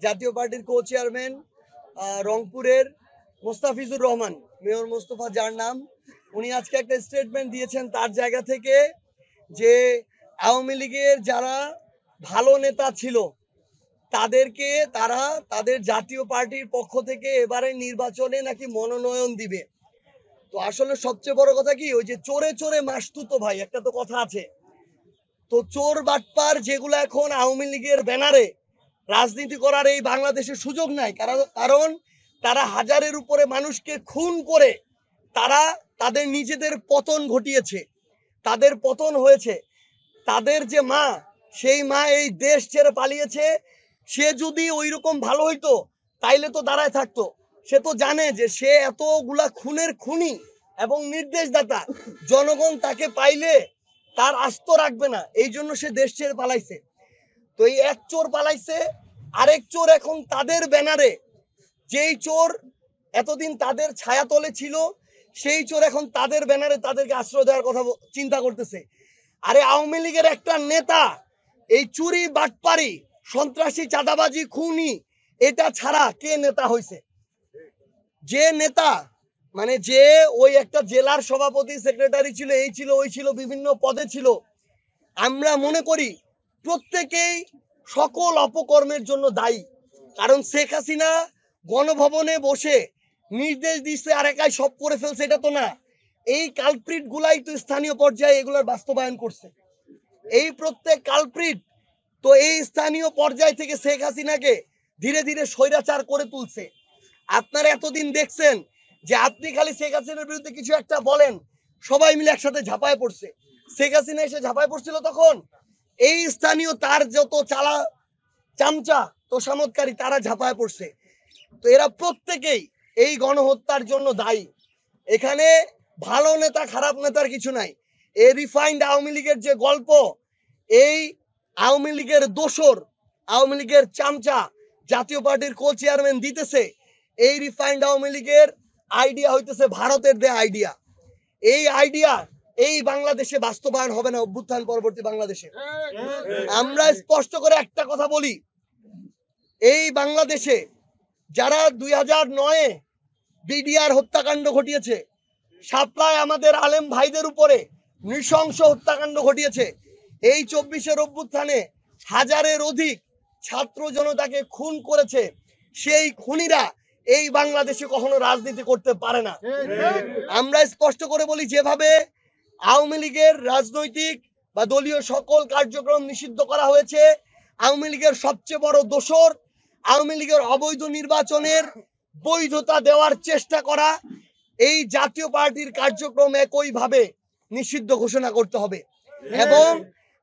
জাতীয় পার্টির co chairman রংপুরের মোস্তাফিজুর রহমান, মেয়র মোস্তফা যার নাম, উনি আজকে একটা স্টেটমেন্ট দিয়েছেন তার জায়গা থেকে যে আওয়ামী লীগের যারা ভালো নেতা ছিল তাদেরকে তারা তাদের জাতীয় পার্টির পক্ষ থেকে এবারে নির্বাচনে নাকি মনোনয়ন দিবে। তো আসলে সবচেয়ে বড় কথা কি, ওই যে চোরে চোরে মাসতুতো ভাই, একটা তো কথা আছে। তো চোর বাটপার যেগুলো এখন আওয়ামী লীগের ব্যানারে রাজনীতি করার এই বাংলাদেশে সুযোগ নাই, কারণ তারা হাজারের উপরে মানুষকে খুন করে তারা তাদের নিজেদের পতন ঘটিয়েছে, তাদের পতন হয়েছে। তাদের যে মা, সেই মা এই দেশ ছেড়ে পালিয়েছে। সে যদি ওই রকম ভালো হইতো তাইলে তো দাঁড়ায় থাকতো। সে তো জানে যে সে এতগুলা খুনের খুনি এবং নির্দেশদাতা, জনগণ তাকে পাইলে তার আস্ত রাখবে না, এই জন্য সে দেশ ছেড়ে পালাইছে। তো এই এক চোর পালাইছে, আরেক চোর এখন তাদের ব্যানারে, যেই চোর এতদিন তাদের ছায়াতলে ছিল সেই চোর এখন তাদের ব্যানারে তাদেরকে আশ্রয় দেওয়ার কথা চিন্তা করতেছে। আরে আওয়ামী লীগের একটা নেতা এই চুরি বাটপারি সন্ত্রাসী চাঁদাবাজি খুনি এটা ছাড়া কে নেতা হইছে? যে নেতা মানে যে ওই একটা জেলার সভাপতি সেক্রেটারি ছিল, এই ছিল ওই ছিল, বিভিন্ন পদে ছিল, আমরা মনে করি প্রত্যেকেই সকল অপকর্মের জন্য দায়ী। কারণ শেখ হাসিনা গণভবনে বসে নির্দেশ দিচ্ছে আর একাই সব করে ফেলছে, এটা তো না। এই কালপ্রিট গুলাই তো স্থানীয় পর্যায়ে এগুলোর বাস্তবায়ন করছে। এই প্রত্যেক কালপ্রিট তো এই স্থানীয় পর্যায় থেকে শেখ হাসিনাকে ধীরে ধীরে স্বৈরাচার করে তুলছে। আপনারা এতদিন দেখছেন যে আপনি খালি শেখ হাসিনার বিরুদ্ধে কিছু একটা বলেন, সবাই মিলে একসাথে ঝাঁপায় পড়ছে। শেখ হাসিনা এসে ঝাঁপায় পড়ছিল তখন এই স্থানীয় তার যত চালা চামচা তোষামতকারী তারা ঝাঁপায় পড়ছে। তো এরা প্রত্যেকেই এই গণহত্যার জন্য দায়ী। এখানে ভালো নেতা খারাপ নেতার কিছু নাই। এই রিফাইন্ড আওয়ামী লীগের যে গল্প, এই আওয়ামী লীগের দোসর, আওয়ামী লীগের চামচা জাতীয় পার্টির কো চেয়ারম্যান দিতেছে, এই রিফাইন্ড আওয়ামী লীগের আইডিয়া হইতেছে ভারতের দেয়া আইডিয়া। এই আইডিয়া এই বাংলাদেশে বাস্তবায়ন হবে না, অভ্যুত্থান পরবর্তী বাংলাদেশে। আমরা স্পষ্ট করে একটা কথা বলি, এই বাংলাদেশে যারা 2009-এ বিডিআর হত্যাকাণ্ড ঘটিয়েছে, শাপলায় আমাদের আলেম ভাইদের উপরে নৃশংস হত্যাকাণ্ড ঘটিয়েছে, এই 24-এর অভ্যুত্থানে হাজারের অধিক ছাত্র জনতাকে খুন করেছে, সেই খুনিরা এই বাংলাদেশে কখনো রাজনীতি করতে পারে না। আমরা স্পষ্ট করে বলি, যেভাবে আওয়ামী লীগের রাজনৈতিক বা দলীয় সকল কার্যক্রম নিষিদ্ধ করা হয়েছে, আওয়ামী লীগের সবচেয়ে বড় দোসর আওয়ামী লীগের অবৈধ নির্বাচনের বৈধতা দেওয়ার চেষ্টা করা, এই জাতীয় পার্টির কার্যক্রম একইভাবে নিষিদ্ধ ঘোষণা করতে হবে এবং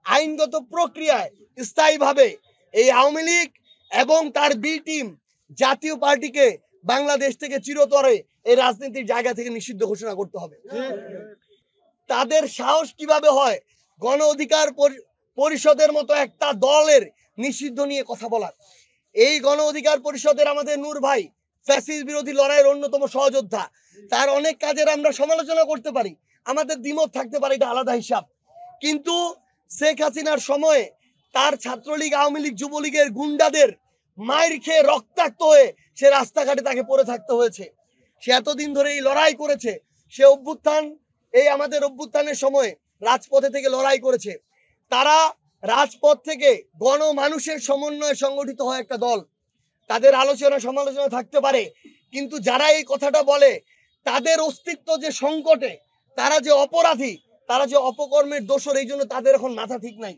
আইনগত প্রক্রিয়ায় স্থায়ীভাবে এই আওয়ামী লীগ এবং তার বি টিম জাতীয় পার্টিকে বাংলাদেশ থেকে চিরতরে এই রাজনীতির জায়গা থেকে নিষিদ্ধ ঘোষণা করতে হবে। তাদের সাহস কিভাবে হয় গণ অধিকার পরিষদের মতো একটা দলের নিষিদ্ধ নিয়ে কথা বলার? এই গণ অধিকার পরিষদের আমাদের নূর ভাই ফ্যাসিস্ট বিরোধী লড়াইয়ের অন্যতম সহযোদ্ধা, তার অনেক কাজের আমরা সমালোচনা করতে পারি, আমাদের দ্বিমত থাকতে পারে, এটা আলাদা হিসাব। কিন্তু শেখ হাসিনার সময়ে তার ছাত্রলীগ আওয়ামী লীগ যুবলীগের গুন্ডাদের মাইর খেয়ে রক্তাক্ত হয়ে সে রাস্তাঘাটে তাকে পড়ে থাকতে হয়েছে। সে এতদিন ধরে এই লড়াই করেছে, সে অভ্যুত্থান, এই আমাদের অভ্যুত্থানের সময় রাজপথে থেকে লড়াই করেছে। তারা রাজপথ থেকে গণমানুষের সমন্বয়ে সংগঠিত হয় একটা দল, তাদের আলোচনা সমালোচনা থাকতে পারে, কিন্তু যারা এই কথাটা বলে তাদের অস্তিত্ব যে সংকটে, তারা যে অপরাধী, তারা যে অপকর্মের দোষর, এই জন্য তাদের এখন মাথা ঠিক নাই,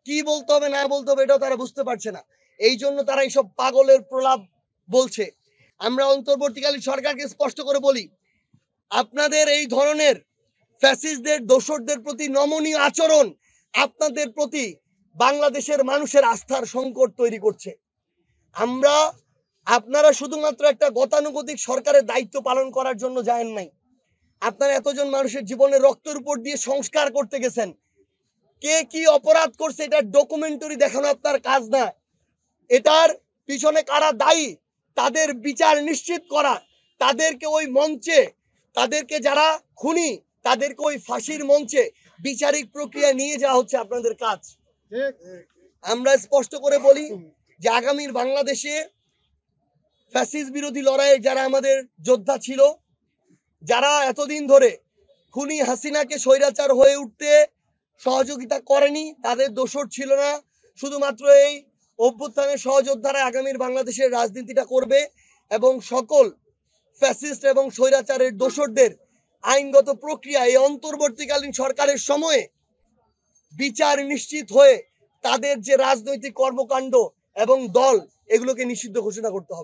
কি বলতে হবে না বলতে হবে এটাও তারা বুঝতে পারছে না, এই জন্য তারা এইসব পাগলের প্রলাপ বলছে। আমরা অন্তর্বর্তীকালীন সরকারকে স্পষ্ট করে বলি, আপনাদের এই ধরনের ফ্যাসিস্টদের দোসরদের প্রতি নমনীয় আচরণ আপনাদের প্রতি বাংলাদেশের মানুষের আস্থার সংকট তৈরি করছে। আপনারা শুধুমাত্র একটা গতানুগতিক সরকারের দায়িত্ব পালন করার জন্য যায়েন নাই, আপনারা এতজন মানুষের জীবনের রক্তের উপর দিয়ে সংস্কার করতে গেছেন। কে কি অপরাধ করছে এটার ডকুমেন্টারি দেখানো আপনার কাজ না, এটার পিছনে কারা দায়ী তাদের বিচার নিশ্চিত করা, তাদেরকে ওই মঞ্চে, তাদেরকে যারা খুনি তাদেরকে ওই ফাঁসির মঞ্চে বিচারিক প্রক্রিয়া নিয়ে যাওয়া হচ্ছে আপনাদের কাজ। আমরা স্পষ্ট করে বলি যে আগামীর বাংলাদেশে ফ্যাসিস্ট বিরোধী লড়াইয়ে যারা আমাদের যোদ্ধা ছিল, যারা এতদিন ধরে খুনি হাসিনাকে স্বৈরাচার হয়ে উঠতে সহযোগিতা করেনি, তাদের দোষর ছিল না। শুধুমাত্র এই অভ্যুত্থানের সহযোদ্ধারা আগামীর বাংলাদেশের রাজনীতিটা করবে এবং সকল ফ্যাসিস্ট এবং স্বৈরাচারের দোষরদের আইনগত প্রক্রিয়া এই অন্তর্বর্তীকালীন সরকারের সময়ে বিচার নিশ্চিত হয়ে তাদের যে রাজনৈতিক কর্মকাণ্ড এবং দল, এগুলোকে নিষিদ্ধ ঘোষণা করতে হবে।